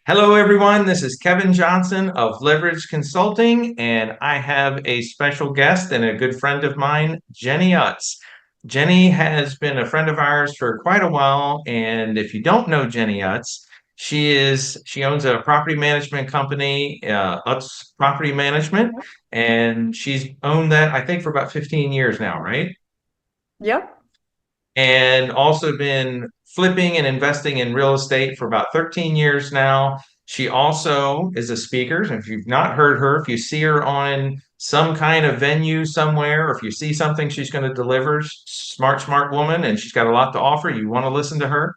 Hello, everyone. This is Kevin Johnson of Leverage Consulting, and I have a special guest and a good friend of mine, Jenni Utz. Jenni has been a friend of ours for quite a while, and if you don't know Jenni Utz, she owns a property management company, Utz Property Management, and she's owned that I think for about 15 years now, right? Yep. And also been flipping and investing in real estate for about 13 years now. She also is a speaker. And if you've not heard her, if you see her on some kind of venue somewhere, or if you see something she's going to deliver, smart woman, and she's got a lot to offer, you want to listen to her.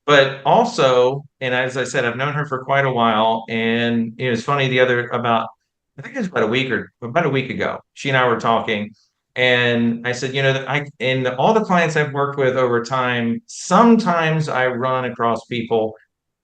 But also, and as I said, I've known her for quite a while. And it was funny I think it was about a week ago, she and I were talking. And I said, in all the clients I've worked with over time, sometimes I run across people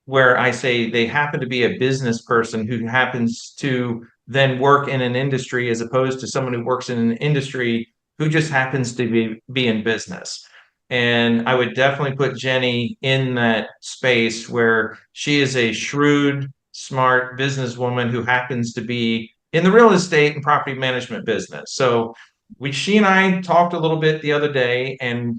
where I say they happen to be a business person who happens to then work in an industry as opposed to someone who works in an industry who just happens to be in business. And I would definitely put Jenni in that space where she is a shrewd, smart businesswoman who happens to be in the real estate and property management business. So she and I talked a little bit the other day, and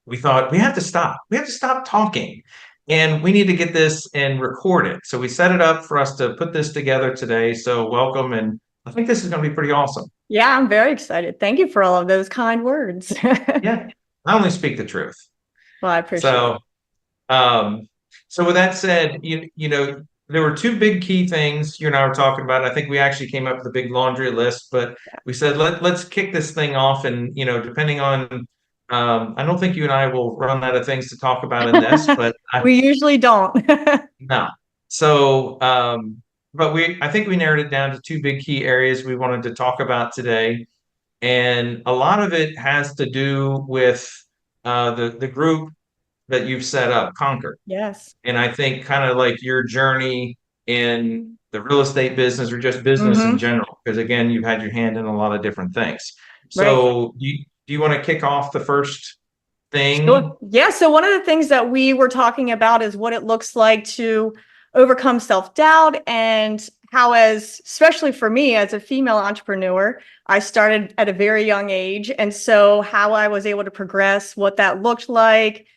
we thought we have to stop. We have to stop talking, and we need to get this and record it. So we set it up for us to put this together today. So welcome, and I think this is going to be pretty awesome. Yeah, I'm very excited. Thank you for all of those kind words. Yeah, I only speak the truth. Well, I appreciate it. So Um, so with that said, there were two big key things you and I were talking about. I think we actually came up with a big laundry list, but we said let's kick this thing off, and depending on, I don't think you and I will run out of things to talk about in this, but We usually don't. no. So, but I think we narrowed it down to two big key areas we wanted to talk about today, and a lot of it has to do with the group that you've set up, Conquer. Yes. And I think kind of like your journey in the real estate business or just business in Hmm. general, because again, you've had your hand in a lot of different things. Right. So do you want to kick off the first thing? So, yeah. So one of the things that we were talking about is what it looks like to overcome self-doubt and how, especially for me as a female entrepreneur, I started at a very young age. And so how I was able to progress, what that looked like,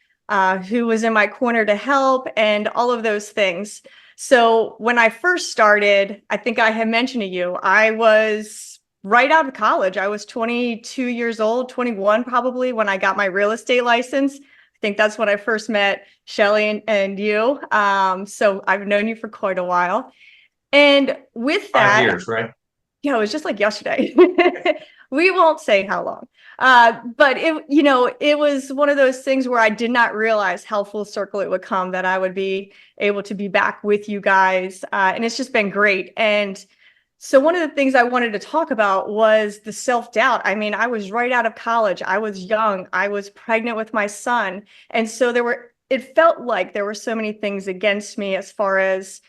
who was in my corner to help, and all of those things. So when I first started, I think I had mentioned to you, I was right out of college. I was 22 years old, 21 probably when I got my real estate license. I think that's when I first met Shelly and you. So I've known you for quite a while. And with Five that, years, right? yeah, it was just like yesterday. We won't say how long. But it was one of those things where I did not realize how full circle it would come that I would be able to be back with you guys. And it's just been great. And so one of the things I wanted to talk about was the self-doubt. I mean, I was right out of college. I was young. I was pregnant with my son. And so it felt like there were so many things against me as far as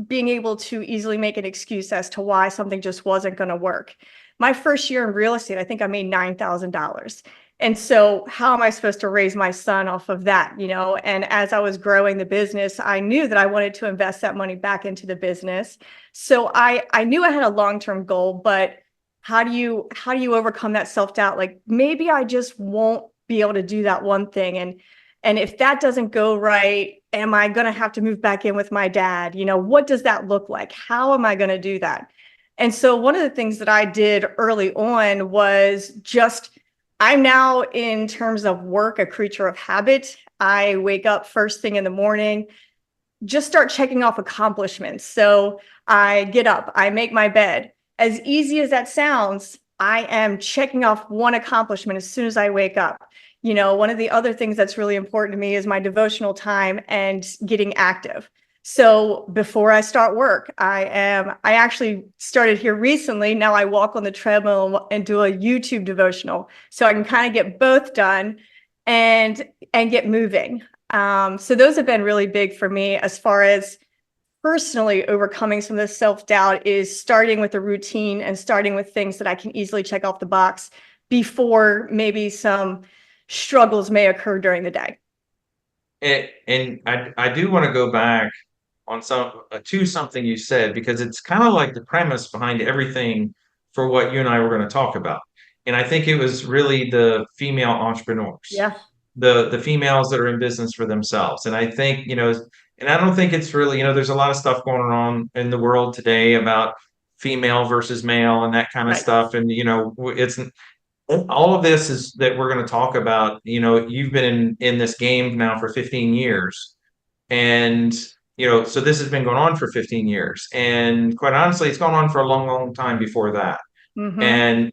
being able to easily make an excuse as to why something just wasn't going to work. My first year in real estate, I think I made $9,000. And so how am I supposed to raise my son off of that, And as I was growing the business, I knew that I wanted to invest that money back into the business. So I knew I had a long-term goal, but how do you overcome that self-doubt? Like maybe I just won't be able to do that one thing. And if that doesn't go right, am I going to have to move back in with my dad? What does that look like? How am I going to do that? And so one of the things that I did early on was I'm now, in terms of work, a creature of habit. I wake up first thing in the morning, just start checking off accomplishments. So I get up, I make my bed. As easy as that sounds, I am checking off one accomplishment as soon as I wake up. One of the other things that's really important to me is my devotional time and getting active. So before I start work, I actually started here recently. Now I walk on the treadmill and do a YouTube devotional. So I can kind of get both done and get moving. So those have been really big for me as far as personally overcoming some of the self-doubt, is starting with a routine and starting with things that I can easily check off the box before maybe some struggles may occur during the day. And I do want to go back to something you said, because it's kind of like the premise behind everything for what you and I were going to talk about. And I think it was really the female entrepreneurs, Yeah. the females that are in business for themselves. And I think, and I don't think it's really, there's a lot of stuff going on in the world today about female versus male and that kind of Right. stuff. And, it's all of this is that we're going to talk about. You've been in this game now for 15 years. And, so this has been going on for 15 years. And quite honestly, it's gone on for a long, long time before that. Mm-hmm. And,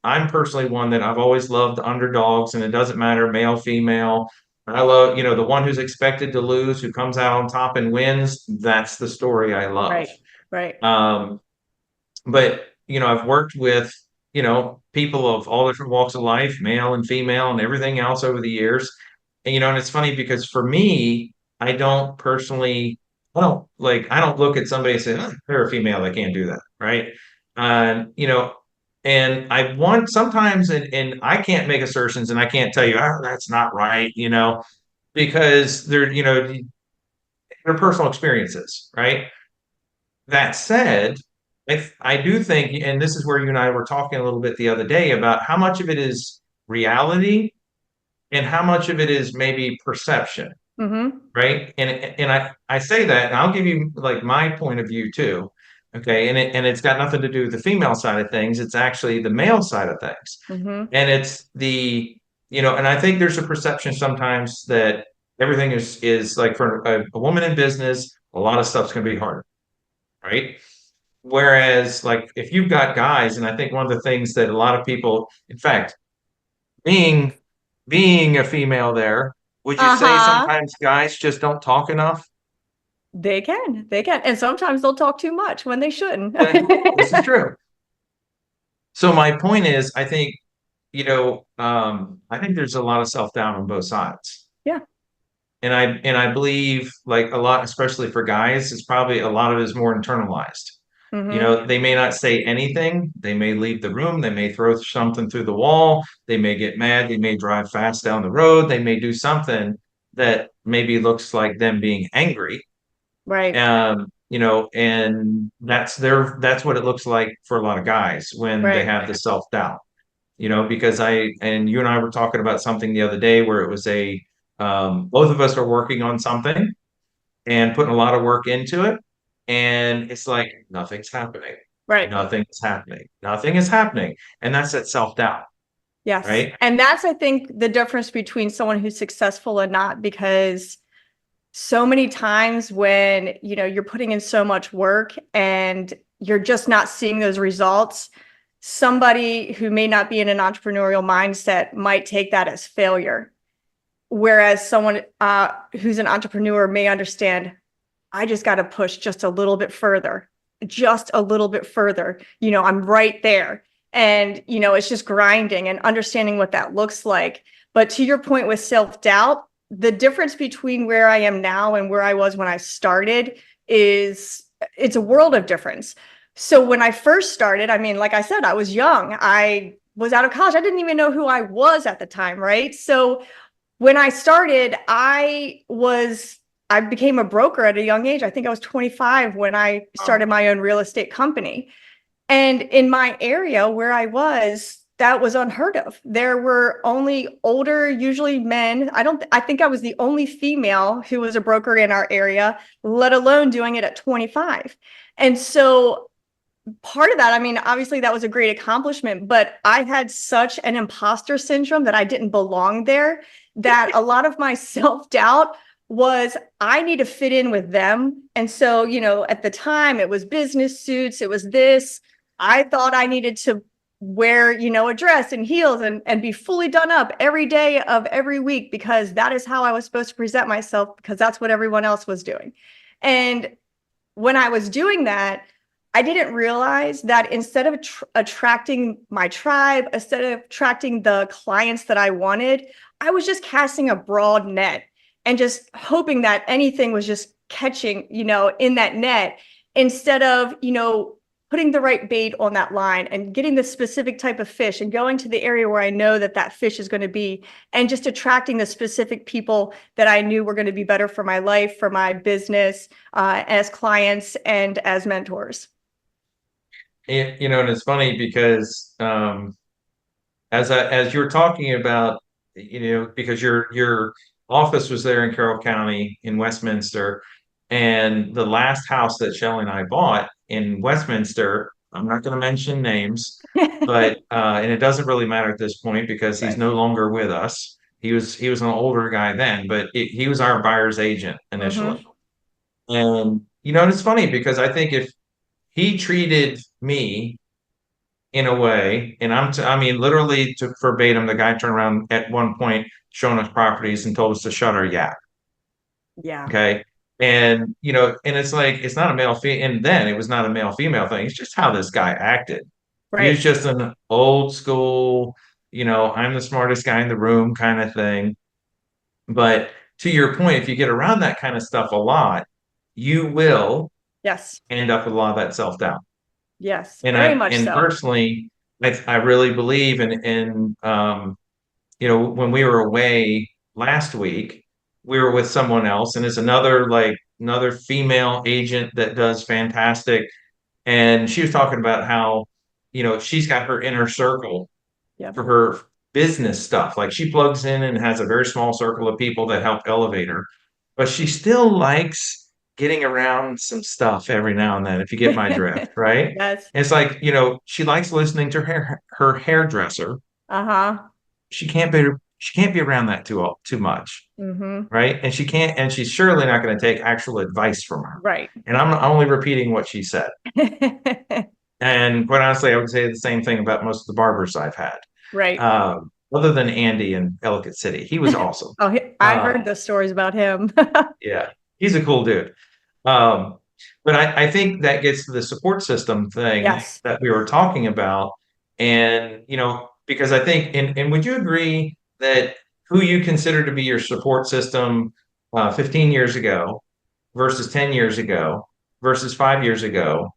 I'm personally one that I've always loved the underdogs, and it doesn't matter, male, female. I love, the one who's expected to lose, who comes out on top and wins. That's the story I love. Right. Right. But, I've worked with, people of all different walks of life, male and female and everything else over the years. And it's funny because for me, I don't personally, I don't look at somebody and say, oh, they're a female, they can't do that. Right. And I want sometimes, and I can't make assertions and I can't tell you, oh, that's not right, because they're personal experiences. Right. That said, if I do think, and this is where you and I were talking a little bit the other day about how much of it is reality and how much of it is maybe perception, Mm-hmm. right? And I say that, and I'll give you like my point of view too. Okay, and it's got nothing to do with the female side of things. It's actually the male side of things. Mm-hmm. And it's and I think there's a perception sometimes that everything is like for a woman in business, a lot of stuff's gonna be harder, right? Whereas, like, if you've got guys, and I think one of the things that a lot of people, in fact, being being a female there, would you say Uh-huh. sometimes guys just don't talk enough? They can. They can. And sometimes they'll talk too much when they shouldn't. Okay, this is true. So my point is, I think there's a lot of self-doubt on both sides. Yeah. And I believe like a lot, especially for guys, it's probably a lot of it is more internalized. Mm-hmm. They may not say anything. They may leave the room. They may throw something through the wall. They may get mad. They may drive fast down the road. They may do something that maybe looks like them being angry. Right. And that's what it looks like for a lot of guys when they Right. have the self-doubt. Because and you and I were talking about something the other day where it was both of us are working on something and putting a lot of work into it. And it's like, nothing's happening. Right. Nothing is happening. Nothing is happening. And that's that self-doubt, Yes. right? And that's, I think, the difference between someone who's successful and not, because so many times when, you're putting in so much work and you're just not seeing those results, somebody who may not be in an entrepreneurial mindset might take that as failure. Whereas someone who's an entrepreneur may understand, I just got to push just a little bit further, just a little bit further. I'm right there. And, it's just grinding and understanding what that looks like. But to your point with self-doubt, the difference between where I am now and where I was when I started it's a world of difference. So when I first started, I mean, like I said, I was young. I was out of college. I didn't even know who I was at the time, right? So when I started, I became a broker at a young age. I think I was 25 when I started my own real estate company. And in my area where I was, that was unheard of. There were only older, usually men. I think I was the only female who was a broker in our area, let alone doing it at 25. And so part of that, I mean, obviously that was a great accomplishment, but I had such an imposter syndrome that I didn't belong there, that a lot of my self-doubt was I need to fit in with them. And so, at the time it was business suits, it was this. I thought I needed to wear, a dress and heels and be fully done up every day of every week, because that is how I was supposed to present myself, because that's what everyone else was doing. And when I was doing that, I didn't realize that instead of attracting my tribe, instead of attracting the clients that I wanted, I was just casting a broad net and just hoping that anything was just catching, in that net, instead of, putting the right bait on that line and getting the specific type of fish and going to the area where I know that that fish is going to be, and just attracting the specific people that I knew were going to be better for my life, for my business, as clients and as mentors. And it's funny because as you were talking about, because your office was there in Carroll County in Westminster, and the last house that Shelley and I bought in Westminster, I'm not going to mention names, but and it doesn't really matter at this point because he's Right. no longer with us. He was an older guy then, but he was our buyer's agent initially. Mm-hmm. And and it's funny because I think if he treated me in a way, and I mean, literally to verbatim, the guy turned around at one point, showing us properties and told us to shut our yap. Yeah. Okay. And, and it's like, it's not a male female. And then it was not a male female thing. It's just how this guy acted. He was Right. just an old school, I'm the smartest guy in the room kind of thing. But to your point, if you get around that kind of stuff a lot, you will Yes. end up with a lot of that self-doubt. Yes. And Very I much and so. personally, I really believe in when we were away last week, we were with someone else, and it's another female agent that does fantastic. And she was talking about how, she's got her inner circle Yep. for her business stuff. Like she plugs in and has a very small circle of people that help elevate her, but she still likes getting around some stuff every now and then, if you get my drift, right? Yes. And it's like, she likes listening to her hairdresser. Uh-huh. She can't be around that too much, Mm-hmm. right? And she's surely not going to take actual advice from her. Right. And I'm only repeating what she said. And quite honestly, I would say the same thing about most of the barbers I've had. Right. Other than Andy in Ellicott City. He was awesome. Oh, I Uh, heard the stories about him. yeah, he's a cool dude. Um, but I think that gets to the support system thing Yes. that we were talking about. And, because I think, and would you agree that who you consider to be your support system 15 years ago versus 10 years ago versus 5 years ago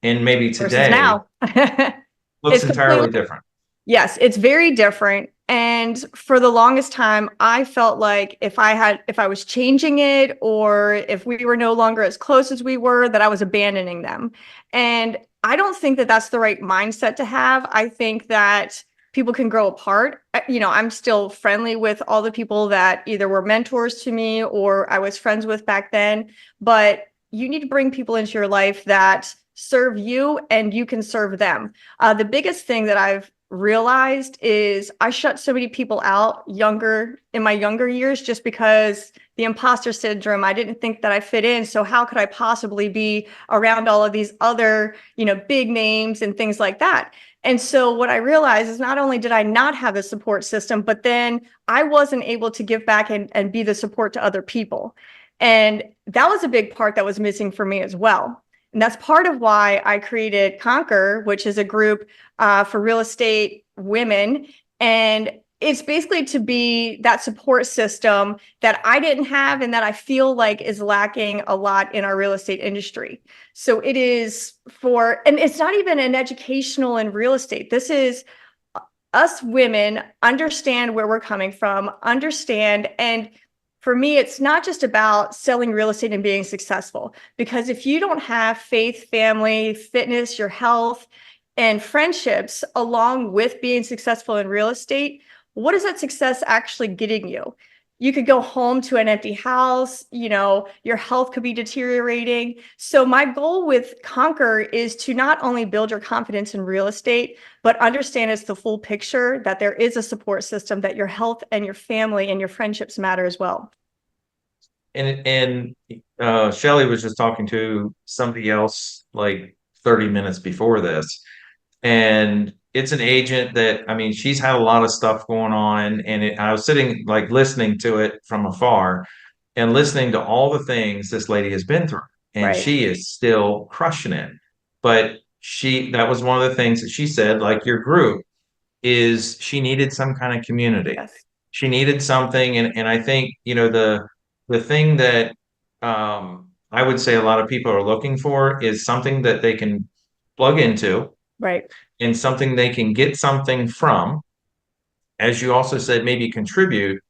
and maybe Versus today now. looks It's completely, entirely different? yes, it's very different. And for the longest time, I felt like if I was changing it, or if we were no longer as close as we were, that I was abandoning them. And I don't think that that's the right mindset to have. I think that people can grow apart. I'm still friendly with all the people that either were mentors to me or I was friends with back then, but you need to bring people into your life that serve you and you can serve them. The biggest thing that I've realized is I shut so many people out in my younger years, just because the imposter syndrome. I didn't think that I fit in. So how could I possibly be around all of these other, big names and things like that? And so what I realized is not only did I not have a support system, but then I wasn't able to give back and be the support to other people. And that was a big part that was missing for me as well. And that's part of why I created Conquer, which is a group for real estate women. And it's basically to be that support system that I didn't have and that I feel like is lacking a lot in our real estate industry. So it is and it's not even an educational in real estate. This is us women understand where we're coming from, understand. And for me, it's not just about selling real estate and being successful, because if you don't have faith, family, fitness, your health, and friendships along with being successful in real estate, what is that success actually getting you? You could go home to an empty house, your health could be deteriorating. So my goal with Conquer is to not only build your confidence in real estate, but understand it's the full picture, that there is a support system, that your health and your family and your friendships matter as well. And Shelly was just talking to somebody else like 30 minutes before this. And it's an agent that, I mean, she's had a lot of stuff going on. And I was sitting like listening to it from afar and listening to all the things this lady has been through. And Right. she is still crushing it. But that was one of the things that she said, like your group, is she needed some kind of community. Yes. She needed something. And I think, the thing that I would say a lot of people are looking for is something that they can plug into Right. and something they can get something from, as you also said, maybe contribute.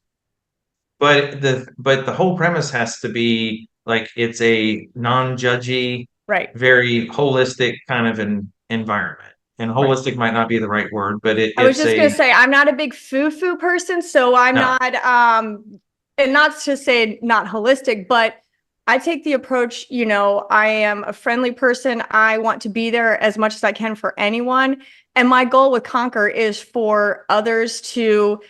But the whole premise has to be like it's a non-judgy, Right. very holistic kind of an environment. And Right. holistic might not be the right word, but I was it's just gonna a say I'm not a big foo-foo person, so I'm no. not and not to say not holistic, but I take the approach, I am a friendly person. I want to be there as much as I can for anyone. And my goal with Conquer is for others to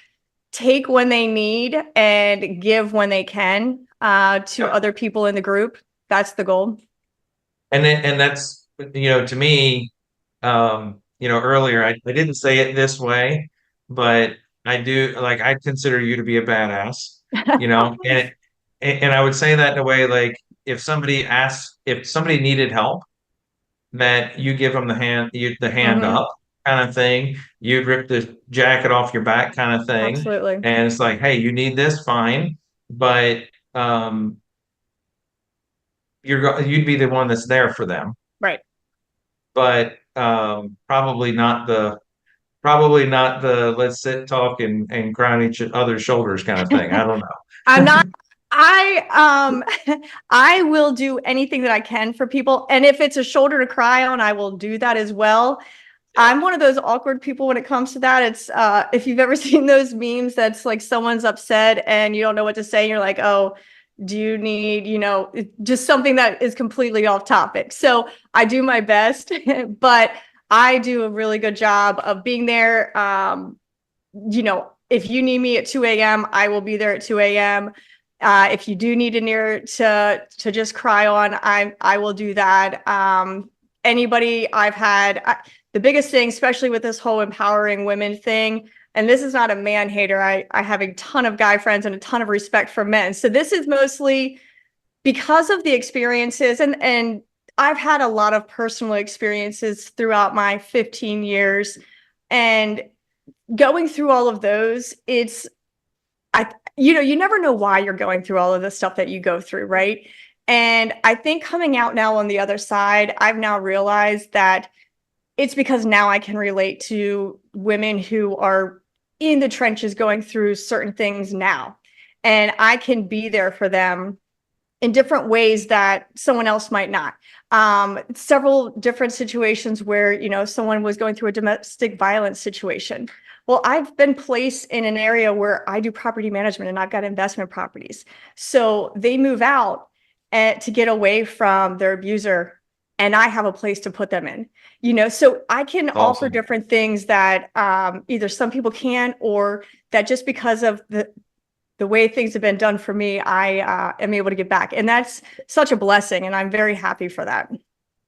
take when they need and give when they can to Yep. other people in the group. That's the goal. And that's to me, earlier I didn't say it this way, but I do like I consider you to be a badass, and I would say that in a way like if somebody needed help, that you give them the hand Hmm. up kind of thing. You'd rip the jacket off your back kind of thing, Absolutely. and it's like, hey, you need this, fine, but um, you'd be the one that's there for them, Right. but probably not the let's sit, talk, and cry on each other's shoulders kind of thing. I don't I'm know. not I I will do anything that I can for people. And if it's a shoulder to cry on, I will do that as well. Yeah. I'm one of those awkward people when it comes to that. It's if you've ever seen those memes that's like someone's upset and you don't know what to say, and you're like, oh, do you need, just something that is completely off topic. So I do my best, but I do a really good job of being there. If you need me at 2 a.m., I will be there at 2 a.m. If you do need an ear to just cry on, I will do that. Anybody I've had, the biggest thing, especially with this whole empowering women thing, and this is not a man hater. I have a ton of guy friends and a ton of respect for men. So this is mostly because of the experiences and I've had a lot of personal experiences throughout my 15 years. And going through all of those, you never know why you're going through all of the stuff that you go through, right? And I think coming out now on the other side, I've now realized that it's because now I can relate to women who are in the trenches going through certain things now. And I can be there for them in different ways that someone else might not. Several different situations where, someone was going through a domestic violence situation. Well, I've been placed in an area where I do property management and I've got investment properties. So they move out to get away from their abuser, and I have a place to put them in. So I can It's offer awesome. different things that either some people can, or that just because of the way things have been done for me, I am able to give back. And that's such a blessing. And I'm very happy for that.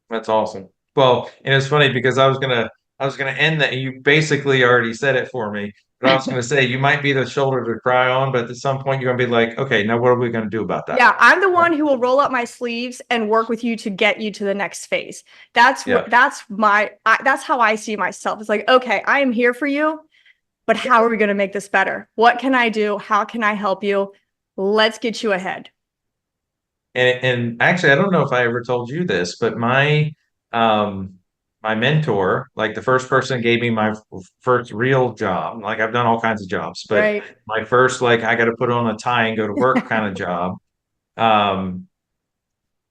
That's awesome. Well, and it's funny because I was gonna end that. You basically already said it for me, but I was gonna say you might be the shoulder to cry on, but at some point you're gonna be like, okay, now what are we gonna do about that? Yeah, I'm the one who will roll up my sleeves and work with you to get you to the next phase. That's Yeah. what that's how I see myself. It's like, okay, I am here for you, but how are we going to make this better? What can I do? How can I help you? Let's get you ahead. And actually, I don't know if I ever told you this, but um my mentor, like the first person gave me my first real job. Like I've done all kinds of jobs, but Right. my first like I got to put on a tie and go to work kind of job. Um,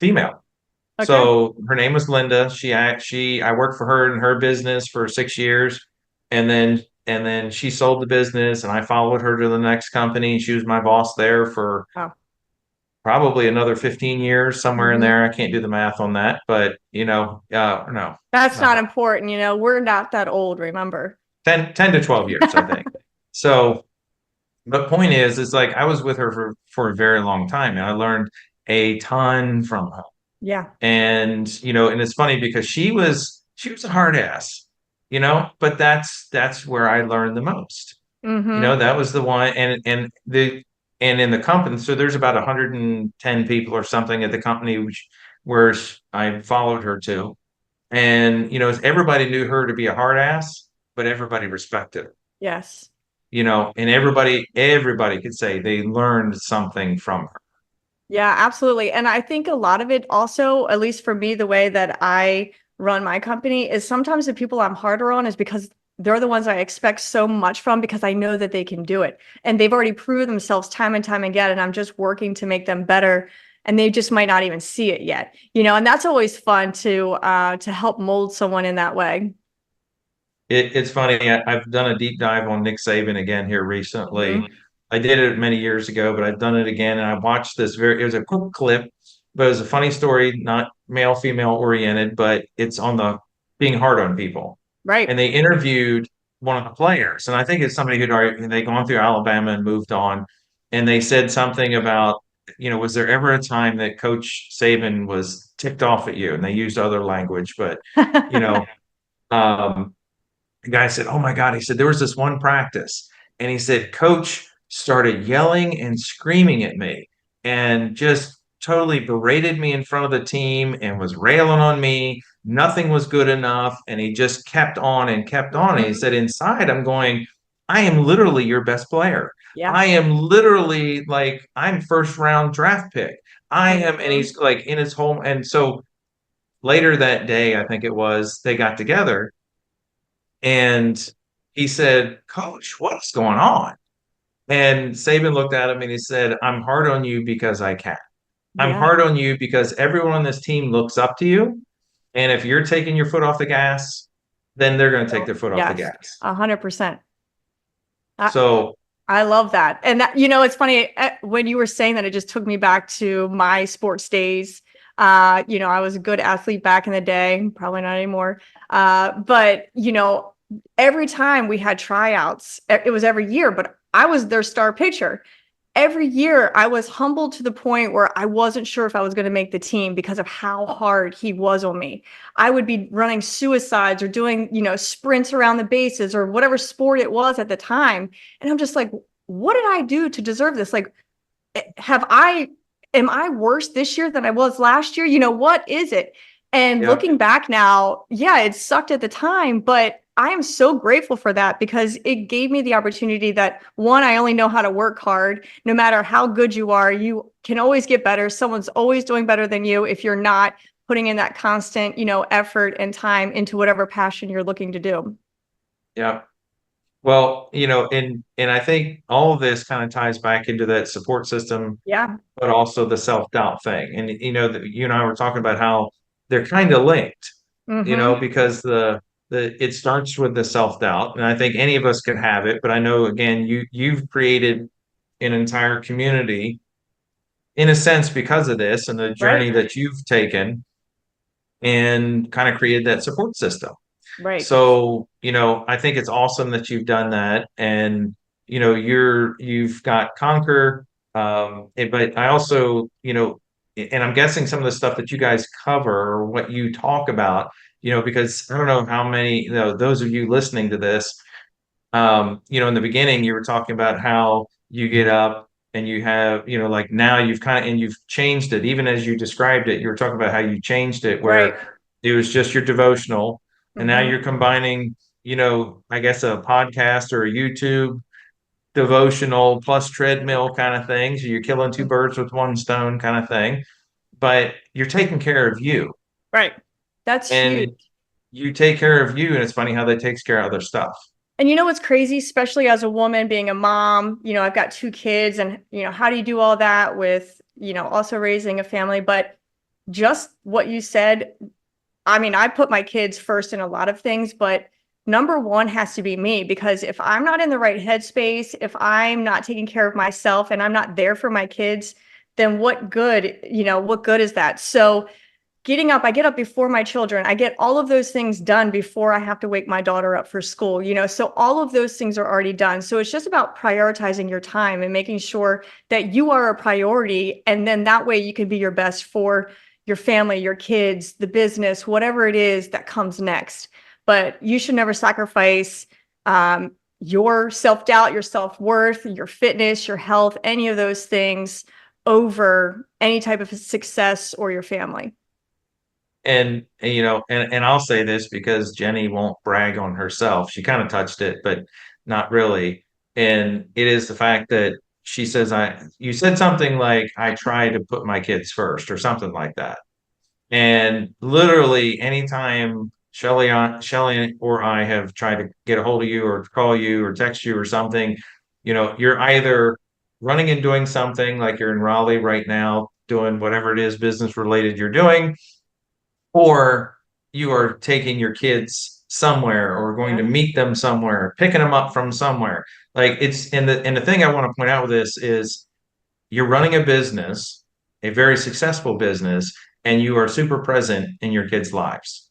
Female. Okay. So her name was Linda. I worked for her in her business for 6 years, and then she sold the business, and I followed her to the next company. She was my boss there for Wow. probably another 15 years, somewhere in Mhm. there. I can't do the math on that, but no, That's not not quite. important. We're not that old, remember? 10 to 12 years, I think. So, but point is like I was with her for a very long time, and I learned a ton from her. Yeah. And it's funny because she was a hard ass, but that's where I learned the most. Hmm. That was the one. And in the company, so there's about 110 people or something at the company, where I followed her to. And everybody knew her to be a hard ass, but everybody respected her. Yes. And everybody could say they learned something from her. Yeah, absolutely. And I think a lot of it also, at least for me, the way that I run my company is sometimes the people I'm harder on is because they're the ones I expect so much from because I know that they can do it. And they've already proved themselves time and time again. And I'm just working to make them better. And they just might not even see it yet, and that's always fun to help mold someone in that way. It's funny. I've done a deep dive on Nick Saban again here recently. Mhm. I did it many years ago, but I've done it again, and I watched this it was a quick clip, but it was a funny story, not male, female oriented, but it's on the being hard on people. Right. And they interviewed one of the players, and I think it's somebody they'd gone through Alabama and moved on. And they said something about, was there ever a time that Coach Saban was ticked off at you? And they used other language, but, you know, um, the guy said, "Oh my God." He said, "There was this one practice." And he said, "Coach started yelling and screaming at me and just totally berated me in front of the team and was railing on me. Nothing was good enough." And he just kept on and kept on. And he Mhm. said, "Inside, I'm going, I am literally your best player. Yeah. I am literally like, I'm first round draft pick. I am." And Mhm. he's like in his home. And so later that day, I think it was, they got together and he said, "Coach, what's going on?" And Saban looked at him and he said, "I'm hard on you because I can. I'm Yeah. hard on you because everyone on this team looks up to you. And if you're taking your foot off the gas, then they're going to take their foot off the Yes. gas." 100%. I, So, I love that. And that, it's funny when you were saying that, it just took me back to my sports days. I was a good athlete back in the day, probably not anymore. But every time we had tryouts, it was every year, but I was their star pitcher. Every year I was humbled to the point where I wasn't sure if I was going to make the team because of how hard he was on me. I would be running suicides or doing, sprints around the bases or whatever sport it was at the time. And I'm just like, what did I do to deserve this? Like, am I worse this year than I was last year? What is it? And yeah, looking back now, yeah, it sucked at the time, but I am so grateful for that because it gave me the opportunity that one, I only know how to work hard. No matter how good you are, you can always get better. Someone's always doing better than you if you're not putting in that constant, effort and time into whatever passion you're looking to do. yeah. Well, and I think all of this kind of ties back into that support system, Yeah. but also the self-doubt thing. And you and I were talking about how they're kind of linked, Mm-hmm. because the it starts with the self-doubt. And I think any of us could have it, but I know again, you've created an entire community in a sense because of this and the Right. journey that you've taken and kind of created that support system. Right. So, I think it's awesome that you've done that. And, you've got Conquer. But I also, and I'm guessing some of the stuff that you guys cover or what you talk about, because I don't know how many, those of you listening to this, in the beginning, you were talking about how you get up and you have, like now you've kind of, and you've changed it, even as you described it, you were talking about how you changed it Right. where it was just your devotional. And now Mm-hmm. you're combining, I guess a podcast or a YouTube devotional plus treadmill kind of thing. So you're killing two birds with one stone kind of thing, but you're taking care of you Right. That's huge. and you take care of you. And it's funny how that takes care of other stuff. And what's crazy, especially as a woman being a mom, I've got two kids and, how do you do all that with, also raising a family? But just what you said, I mean, I put my kids first in a lot of things, but number one has to be me because if I'm not in the right headspace, if I'm not taking care of myself and I'm not there for my kids, then what good is that? So I get up before my children. I get all of those things done before I have to wake my daughter up for school, so all of those things are already done. So it's just about prioritizing your time and making sure that you are a priority. And then that way you can be your best for your family, your kids, the business, whatever it is that comes next. But you should never sacrifice your self-doubt, your self-worth, your fitness, your health, any of those things over any type of success or your family. And I'll say this because Jenni won't brag on herself. She kind of touched it, but not really. And it is the fact that she says, you said something like, "I try to put my kids first," or something like that. And literally anytime Shelly or I have tried to get a hold of you or call you or text you or something, you're either running and doing something like you're in Raleigh right now, doing whatever it is business related you're doing, or you are taking your kids somewhere or going to meet them somewhere, picking them up from somewhere. Like and the thing I want to point out with this is you're running a business, a very successful business, and you are super present in your kids' lives.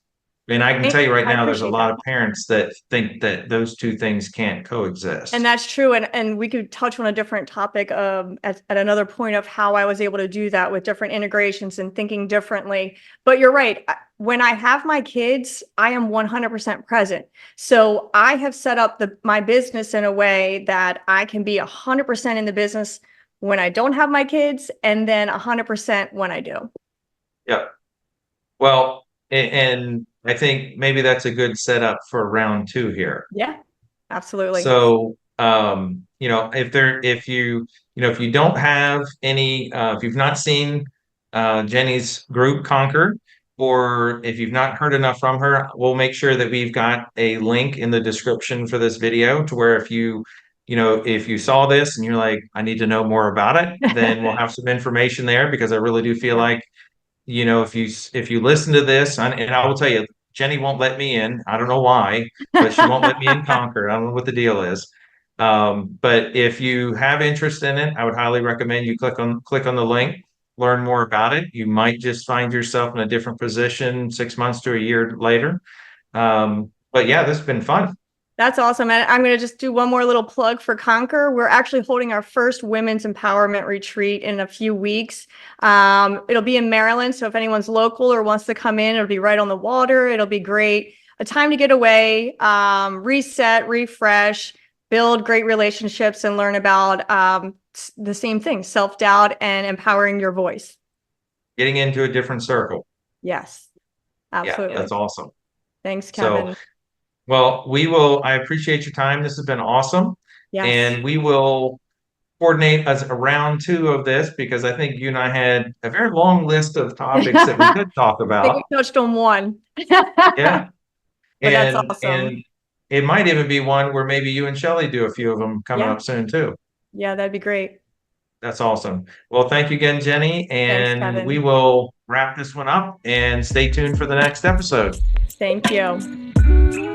And I can tell you right I now, there's a appreciate lot that. of parents that think that those two things can't coexist. And that's true. And we could touch on a different topic at another point of how I was able to do that with different integrations and thinking differently. But you're right. When I have my kids, I am 100% present. So I have set up my business in a way that I can be 100% in the business when I don't have my kids, and then 100% when I do. Yeah. Well, and I think maybe that's a good setup for round two here. Yeah, absolutely. So, if you don't have any, if you've not seen Jenni's group Conquer, or if you've not heard enough from her, we'll make sure that we've got a link in the description for this video to where if you saw this and you're like, I need to know more about it, then we'll have some information there because I really do feel Yeah. like if you listen to this, and I will tell you, Jenni won't let me in. I don't know why, but she won't let me in Concord. I don't know what the deal is. But if you have interest in it, I would highly recommend you click on the link, learn more about it. You might just find yourself in a different position 6 months to a year later. But yeah, this has been fun. That's awesome. And I'm going to just do one more little plug for Conquer. We're actually holding our first women's empowerment retreat in a few weeks. It'll be in Maryland. So if anyone's local or wants to come in, it'll be right on the water. It'll be great. A time to get away, reset, refresh, build great relationships, and learn about the same thing, self-doubt and empowering your voice. Getting into a different circle. Yes, Yeah, absolutely. that's awesome. Thanks, Kevin. So, well, I appreciate your time. This has been awesome. Yes. And we will coordinate as a round two of this because I think you and I had a very long list of topics that we could talk I think about. we touched on one. Yeah. But that's And awesome. it might even be one where maybe you and Shelly do a few of them coming Yeah. up soon too. Yeah, that'd be great. That's awesome. Well, thank you again, Jenni. And Kevin. we will wrap this one up and stay tuned for the next episode. Thank you.